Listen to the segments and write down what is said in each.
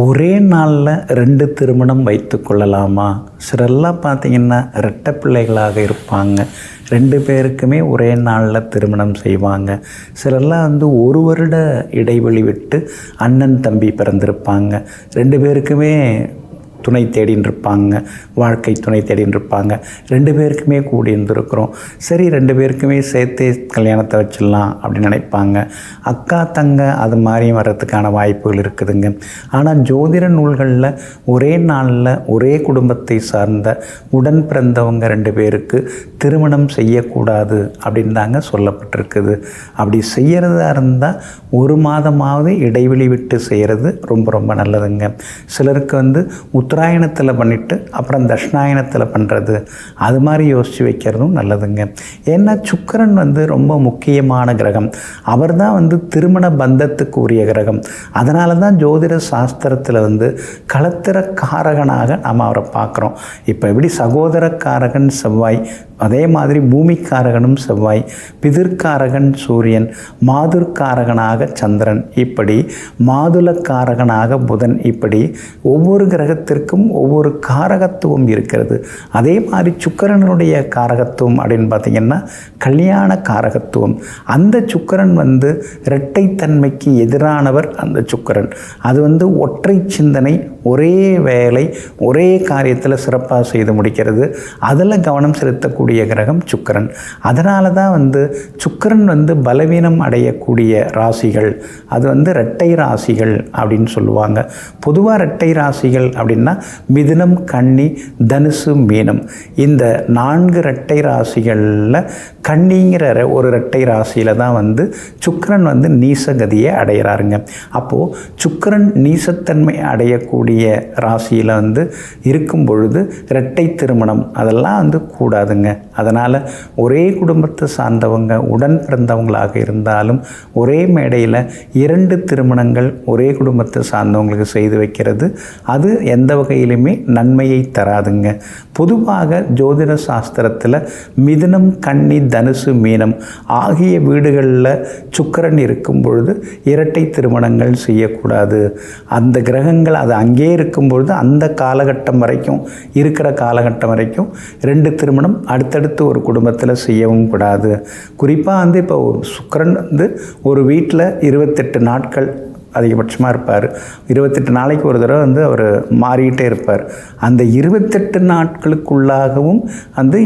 ஒரே நாளில் 2 திருமணம் வைத்து கொள்ளலாமா? சிலரெல்லாம் பார்த்திங்கன்னா இரட்டை பிள்ளைகளாக இருப்பாங்க. 2 பேருக்குமே ஒரே நாளில் திருமணம் செய்வாங்க. சிலரெல்லாம் ஒரு வருட இடைவெளி விட்டு அண்ணன் தம்பி பிறந்திருப்பாங்க. 2 பேருக்குமே துணை தேடின்னு இருப்பாங்க, வாழ்க்கை துணை தேடின்னு இருப்பாங்க. 2 பேருக்குமே கூடி இருந்திருக்கிறோம். சரி, 2 பேருக்குமே சேர்த்தே கல்யாணத்தை வச்சிடலாம் அப்படின்னு நினைப்பாங்க. அக்கா தங்க அது மாதிரியும் வர்றதுக்கான வாய்ப்புகள் இருக்குதுங்க. ஆனால் ஜோதிட நூல்களில் ஒரே நாளில் ஒரே குடும்பத்தை சார்ந்த உடன் பிறந்தவங்க 2 பேருக்கு திருமணம் செய்யக்கூடாது அப்படின்னு தாங்க சொல்லப்பட்டிருக்குது. அப்படி செய்கிறதா இருந்தால் 1 மாதமாவது இடைவெளி விட்டு செய்கிறது ரொம்ப ரொம்ப நல்லதுங்க. சிலருக்கு உத்தராயணத்தில் பண்ணிவிட்டு அப்புறம் தட்சிணாயணத்தில் பண்ணுறது அது மாதிரி யோசித்து வைக்கிறதும் நல்லதுங்க. ஏன்னா சுக்கிரன் ரொம்ப முக்கியமான கிரகம். அவர் தான் திருமண பந்தத்துக்கு உரிய கிரகம். அதனால தான் ஜோதிட சாஸ்திரத்தில் களத்திர காரகனாக நாம் அவரை பார்க்குறோம். இப்போ எப்படி சகோதரக்காரகன் செவ்வாய், அதே மாதிரி பூமிக்காரகனும் செவ்வாய், பிதிர்காரகன் சூரியன், மாதுர்காரகனாக சந்திரன், இப்படி மாதுளக்காரகனாக புதன், இப்படி ஒவ்வொரு கிரகத்திற்கும் ஒவ்வொரு காரகத்துவம் இருக்கிறது. அதே மாதிரி சுக்கிரனுடைய காரகத்துவம் அப்படின்னு பார்த்திங்கன்னா கல்யாண காரகத்துவம். அந்த சுக்கிரன் இரட்டைத்தன்மைக்கு எதிரானவர். அந்த சுக்கிரன் அது ஒற்றை சிந்தனை, ஒரே வேலை, ஒரே காரியத்தில் சிறப்பாக செய்து முடிக்கிறது. அதில் கவனம் செலுத்தக்கூடிய கிரகம் சுக்கிரன். அதனால தான் சுக்கிரன் பலவீனம் அடையக்கூடிய ராசிகள் அது இரட்டை ராசிகள் அப்படின்னு சொல்லுவாங்க. பொதுவாக இரட்டை ராசிகள் அப்படின்னா மிதுனம், கன்னி, தனுசு, மீனம். இந்த 4 இரட்டை ராசிகளில் கன்னிங்கிற ஒரு இரட்டை ராசியில் தான் சுக்கிரன் நீசகதியை அடைகிறாருங்க. அப்போது சுக்கிரன் நீசத்தன்மை அடையக்கூடிய ராசியில் இருக்கும் பொழுது இரட்டை திருமணம் அதெல்லாம் கூடாதுங்க. அதனால் ஒரே குடும்பத்தை சார்ந்தவங்க உடன் பிறந்தவங்களாக இருந்தாலும் ஒரே மேடையில் 2 திருமணங்கள் ஒரே குடும்பத்தை சார்ந்தவங்களுக்கு செய்து வைக்கிறது அது எந்த வகையிலுமே நன்மையை தராதுங்க. பொதுவாக ஜோதிட சாஸ்திரத்தில் மிதுனம், கன்னி, தனுசு, மீனம் ஆகிய வீடுகளில் சுக்கிரன் இருக்கும் பொழுது இரட்டை திருமணங்கள் செய்யக்கூடாது. அந்த கிரகங்கள் அது அங்கே இருக்கும் பொழுது அந்த காலகட்டம் வரைக்கும் இருக்கிற காலகட்டம் வரைக்கும் 2 திருமணம் அடுத்தடுத்து ஒரு குடும்பத்தில் செய்யவும் கூடாது. குறிப்பாக இப்போ சுக்கிரன் ஒரு வீட்டில் 28 நாட்கள் அதிகபட்சமாக இருப்பார். 28 நாளைக்கு ஒரு தடவை அவர் மாறிக்கிட்டே இருப்பார். அந்த 28 நாட்களுக்குள்ளாகவும்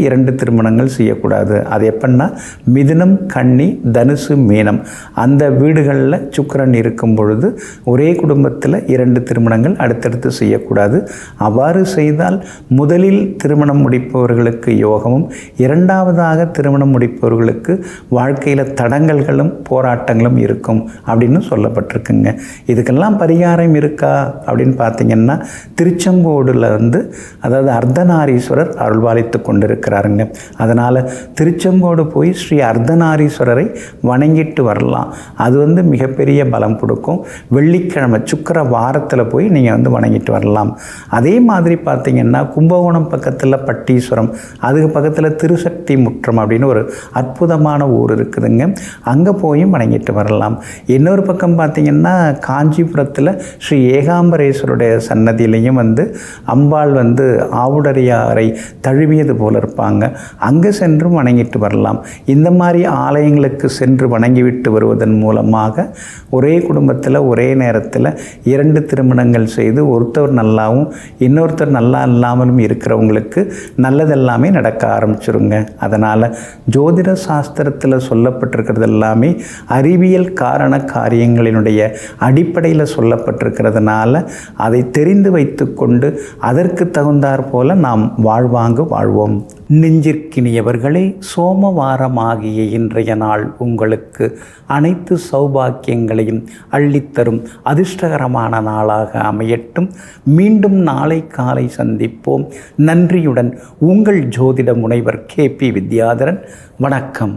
2 திருமணங்கள் செய்யக்கூடாது. அது எப்படின்னா மிதுனம், கன்னி, தனுசு, மீனம் அந்த வீடுகளில் சுக்கிரன் இருக்கும் பொழுது ஒரே குடும்பத்தில் 2 திருமணங்கள் அடுத்தடுத்து செய்யக்கூடாது. அவ்வாறு செய்தால் முதலில் திருமணம் முடிப்பவர்களுக்கு யோகமும், 2வதாக திருமணம் முடிப்பவர்களுக்கு வாழ்க்கையில் தடங்கல்களும் போராட்டங்களும் இருக்கும் அப்படின்னு சொல்லப்பட்டிருக்குங்க. இதுக்கெல்லாம் பரிகாரம் இருக்கா அப்படின்னு பார்த்தீங்கன்னா திருச்செங்கோடில் அதாவது அர்த்தநாரீஸ்வரர் அருள்பாலித்து கொண்டிருக்கிறாருங்க. அதனால் திருச்செங்கோடு போய் ஸ்ரீ அர்த்தநாரீஸ்வரரை வணங்கிட்டு வரலாம். அது மிகப்பெரிய பலம் கொடுக்கும். வெள்ளிக்கிழமை சுக்கிர வாரத்தில் போய் நீங்கள் வணங்கிட்டு வரலாம். அதே மாதிரி பார்த்தீங்கன்னா கும்பகோணம் பக்கத்தில் பட்டீஸ்வரம், அதுக்கு பக்கத்தில் திருசக்தி முற்றம் அப்படின்னு ஒரு அற்புதமான ஊர் இருக்குதுங்க. அங்கே போய் வணங்கிட்டு வரலாம். இன்னொரு பக்கம் பார்த்தீங்கன்னா காஞ்சிபுரத்தில் ஸ்ரீ ஏகாம்பரேஸ்வருடைய சன்னதியிலையும் அம்பாள் ஆவுடரையாரை தழுவியது போல இருப்பாங்க. அங்கே சென்று வணங்கிட்டு வரலாம். இந்த மாதிரி ஆலயங்களுக்கு சென்று வணங்கிவிட்டு வருவதன் மூலமாக ஒரே குடும்பத்தில் ஒரே நேரத்தில் 2 திருமணங்கள் செய்து ஒருத்தர் நல்லாவும் இன்னொருத்தர் நல்லா இல்லாமலும் இருக்கிறவங்களுக்கு நல்லதெல்லாமே நடக்க ஆரம்பிச்சிருங்க. அதனால் ஜோதிட சாஸ்திரத்தில் சொல்லப்பட்டிருக்கிறது எல்லாமே அறிவியல் காரண காரியங்களினுடைய அடிப்படையில் சொல்லப்பட்டிருக்கிறதுனால அதை தெரிந்து வைத்து கொண்டு அதற்கு தகுந்தாற் போல நாம் வாழ்வோம். நெஞ்சிற்கினியவர்களே, சோமவாரமாகிய இன்றைய நாள் உங்களுக்கு அனைத்து சௌபாக்கியங்களையும் அள்ளித்தரும் அதிர்ஷ்டகரமான நாளாக அமையட்டும். மீண்டும் நாளை காலை சந்திப்போம். நன்றியுடன் உங்கள் ஜோதிட முனைவர் KP வித்யாதரன். வணக்கம்.